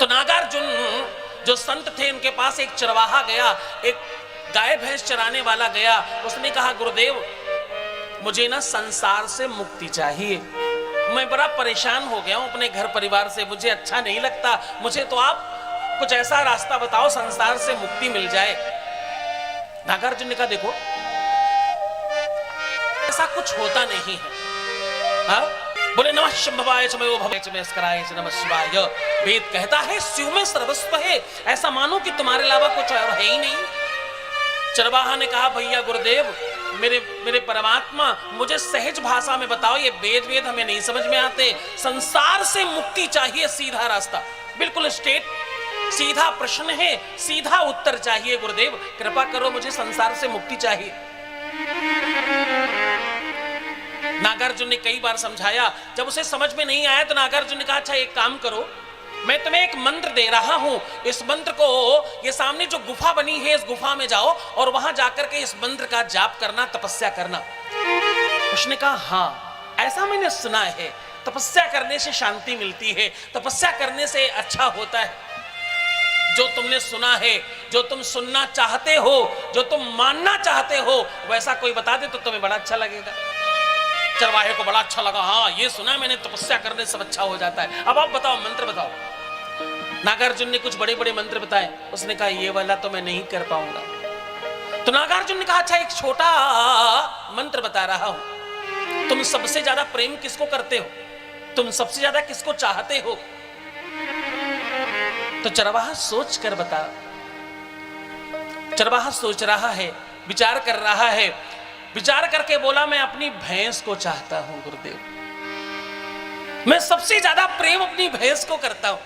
तो नागार्जुन जो संत थे इनके पास एक चरवाहा गया, एक गाय भैंस चराने वाला गया। उसने कहा गुरुदेव मुझे ना संसार से मुक्ति चाहिए, मैं बड़ा परेशान हो गया हूं अपने घर परिवार से, मुझे अच्छा नहीं लगता, मुझे तो आप कुछ ऐसा रास्ता बताओ संसार से मुक्ति मिल जाए। नागार्जुन ने कहा देखो ऐसा कुछ होता नहीं है। हाँ? बोले नमः शंभवाय च मयो भवाय च मस्कराय च नमः शिवाय। वेद कहता है शिव में सर्वस्व है, ऐसा मानो कि तुम्हारे अलावा कुछ और है ही नहीं। चरवाहा ने कहा भैया गुरुदेव मेरे परमात्मा मुझे सहज भाषा में बताओ, ये वेद हमें नहीं समझ में आते, संसार से मुक्ति चाहिए, सीधा रास्ता, बिल्कुल स्ट्रेट सीधा प्रश्न है, सीधा उत्तर चाहिए गुरुदेव, कृपा करो मुझे संसार से मुक्ति चाहिए। नागार्जुन ने कई बार समझाया, जब उसे समझ में नहीं आया तो नागार्जुन ने कहा अच्छा एक काम करो, मैं तुम्हें एक मंत्र दे रहा हूं, इस मंत्र को ये सामने जो गुफा बनी है इस गुफा में जाओ और वहां जाकर के इस मंत्र का जाप करना, तपस्या करना। उसने कहा हाँ ऐसा मैंने सुना है, तपस्या करने से शांति मिलती है, तपस्या करने से अच्छा होता है। जो तुमने सुना है, जो तुम सुनना चाहते हो, जो तुम मानना चाहते हो वैसा कोई बता दे तो तुम्हें बड़ा अच्छा लगेगा। चरवाहे को बड़ा अच्छा लगा, हाँ ये सुना मैंने, तपस्या करने से अच्छा हो जाता है, अब आप बताओ मंत्र बताओ। नागार्जुन ने कुछ बड़े बड़े मंत्र बताए, उसने कहा ये वाला तो मैं नहीं कर पाऊंगा। तो नागार्जुन ने कहा अच्छा एक छोटा मंत्र बता रहा हूं, तुम सबसे ज्यादा प्रेम किसको करते हो, तुम सबसे ज्यादा किसको चाहते हो? तो चरवाहा सोच कर बता, चरवाहा सोच रहा है, विचार कर रहा है, विचार करके बोला मैं अपनी भैंस को चाहता हूं गुरुदेव, मैं सबसे ज्यादा प्रेम अपनी भैंस को करता हूं।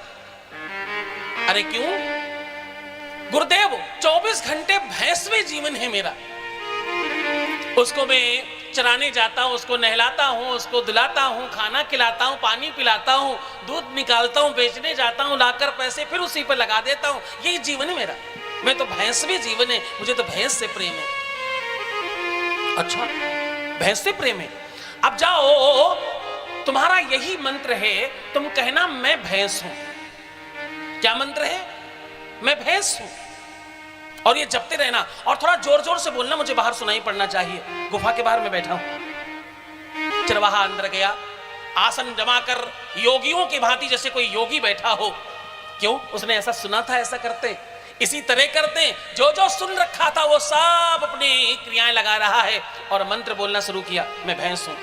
अरे क्यों गुरुदेव? 24 घंटे भैंस में जीवन है मेरा, उसको मैं चराने जाता हूं, उसको नहलाता हूं, उसको दिलाता हूं, खाना खिलाता हूं, पानी पिलाता हूं, दूध निकालता हूं, बेचने जाता हूं, लाकर पैसे फिर उसी पर लगा देता हूं, यही जीवन है मेरा, मैं तो भैंस में जीवन है, मुझे तो भैंस से प्रेम है। अच्छा भैंस से प्रेम है, अब जाओ तुम्हारा यही मंत्र है, तुम कहना मैं भैंस हूं। क्या मंत्र है? मैं भैंस हूं, और ये जपते रहना और थोड़ा जोर जोर से बोलना, मुझे बाहर सुनाई पड़ना चाहिए, गुफा के बाहर मैं बैठा हूं। चरवाहा अंदर गया, आसन जमाकर योगियों की भांति जैसे कोई योगी बैठा हो। क्यों? उसने ऐसा सुना था ऐसा करते, इसी तरह करते, जो जो सुन रखा था वो सब अपनी क्रियाएं लगा रहा है और मंत्र बोलना शुरू किया, मैं भैंस हूं,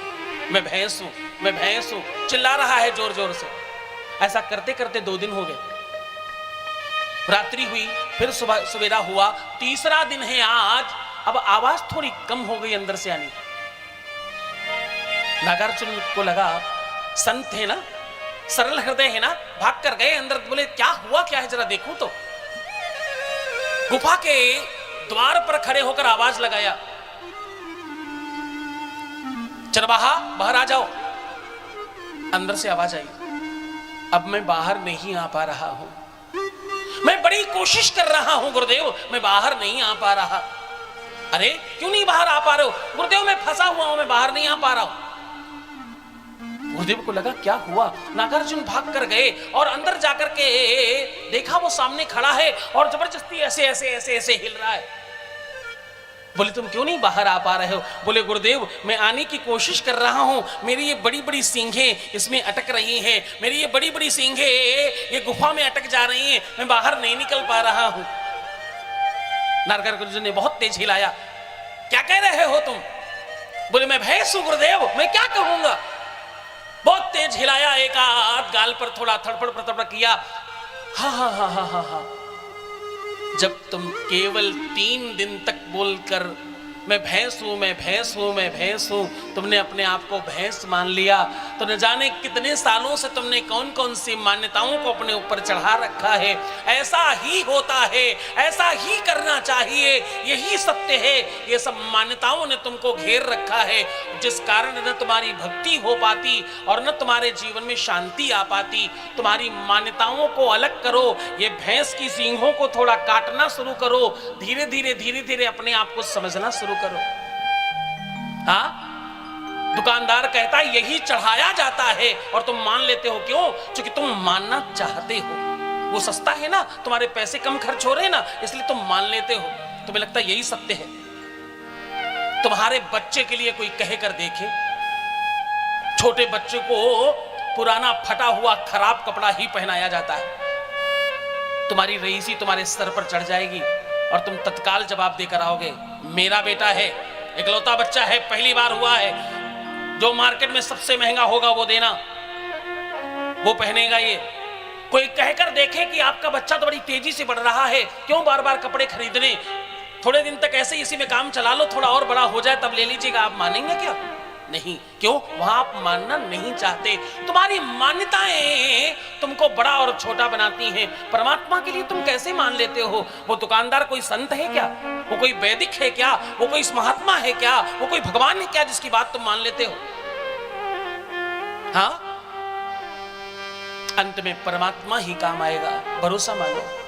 मैं भैंस हूं, मैं भैंस हूं, चिल्ला रहा है जोर जोर से। ऐसा करते करते 2 दिन हो गए, रात्रि हुई, फिर सुबह सवेरा हुआ, तीसरा दिन है आज। अब आवाज थोड़ी कम हो गई अंदर से आनी। नागार्जुन को लगा संत है ना, सरल हृदय है ना, भाग कर गए अंदर, बोले क्या हुआ क्या है जरा देखूं तो। गुफा के द्वार पर खड़े होकर आवाज लगाया, चरवाहा बाहर आ जाओ। अंदर से आवाज आई, अब मैं बाहर नहीं आ पा रहा हूं, मैं बड़ी कोशिश कर रहा हूं गुरुदेव, मैं बाहर नहीं आ पा रहा। अरे क्यों नहीं बाहर आ पा रहे हो? गुरुदेव मैं फंसा हुआ हूं, मैं बाहर नहीं आ पा रहा हूं। गुरुदेव को लगा क्या हुआ, नागार्जुन भाग कर गए और अंदर जाकर के देखा वो सामने खड़ा है और जबरदस्ती ऐसे ऐसे ऐसे ऐसे हिल रहा है। बोले तुम क्यों नहीं बाहर आ पा रहे हो? बोले गुरुदेव मैं आने की कोशिश कर रहा हूं, मेरी ये बड़ी बड़ी सींगें इसमें अटक रही हैं, मेरी ये बड़ी बड़ी सींगें ये गुफा में अटक जा रही हैं, मैं बाहर नहीं निकल पा रहा हूं। नागार्जुन ने बहुत तेज हिलाया, क्या कह रहे हो तुम? बोले मैं भैंस हूं गुरुदेव, मैं क्या कहूंगा। बहुत तेज हिलाया, एक हाथ गाल पर थोड़ा थड़फड़ प्रतड़ किया, हा हा हा हा हा हा। जब तुम केवल 3 दिन तक बोलकर मैं भैंस हूं, मैं भैंस हूं, मैं भैंस हूं, तुमने अपने आप को भैंस मान लिया, तो न जाने कितने सालों से तुमने कौन कौन सी मान्यताओं को अपने ऊपर चढ़ा रखा है। ऐसा ही होता है, ऐसा ही करना चाहिए, यही सत्य है। ये सब मान्यताओं ने तुमको घेर रखा है, जिस कारण न तुम्हारी भक्ति हो पाती और न तुम्हारे जीवन में शांति आ पाती। तुम्हारी मान्यताओं को अलग करो, ये भैंस की सींगों को थोड़ा काटना शुरू करो, धीरे धीरे अपने आप को समझना शुरू करो। हाँ, दुकानदार कहता है यही चढ़ाया जाता है और तुम मान लेते हो, क्यों? क्योंकि तुम मानना चाहते हो। वो सस्ता है ना, तुम्हारे पैसे कम खर्च हो रहे हैं ना, इसलिए तुम मान लेते हो। तुम्हें लगता है यही सत्य है? तुम्हारे बच्चे के लिए कोई कह कर देखे, छोटे बच्चे को पुराना फटा हुआ खराब कपड़ा ही पहनाया जाता है, तुम्हारी रईसी तुम्हारे सर पर चढ़ जाएगी और तुम तत्काल जवाब देकर आओगे, मेरा बेटा है, इकलौता बच्चा है, पहली बार हुआ है, जो मार्केट में सबसे महंगा होगा वो देना, वो पहनेगा। ये कोई कहकर देखे कि आपका बच्चा तो बड़ी तेजी से बढ़ रहा है, क्यों बार बार कपड़े खरीदने, थोड़े दिन तक ऐसे इसी में काम चला लो, थोड़ा और बड़ा हो जाए तब ले लीजिएगा, आप मानेंगे क्या? नहीं। क्यों? वहां आप मानना नहीं चाहते। तुम्हारी मान्यताएं तुमको बड़ा और छोटा बनाती हैं। परमात्मा के लिए तुम कैसे मान लेते हो? वो दुकानदार कोई संत है क्या? वो कोई वैदिक है क्या? वो कोई महात्मा है क्या? वो कोई भगवान है क्या जिसकी बात तुम मान लेते हो? हाँ, अंत में परमात्मा ही काम आएगा, भरोसा मानो।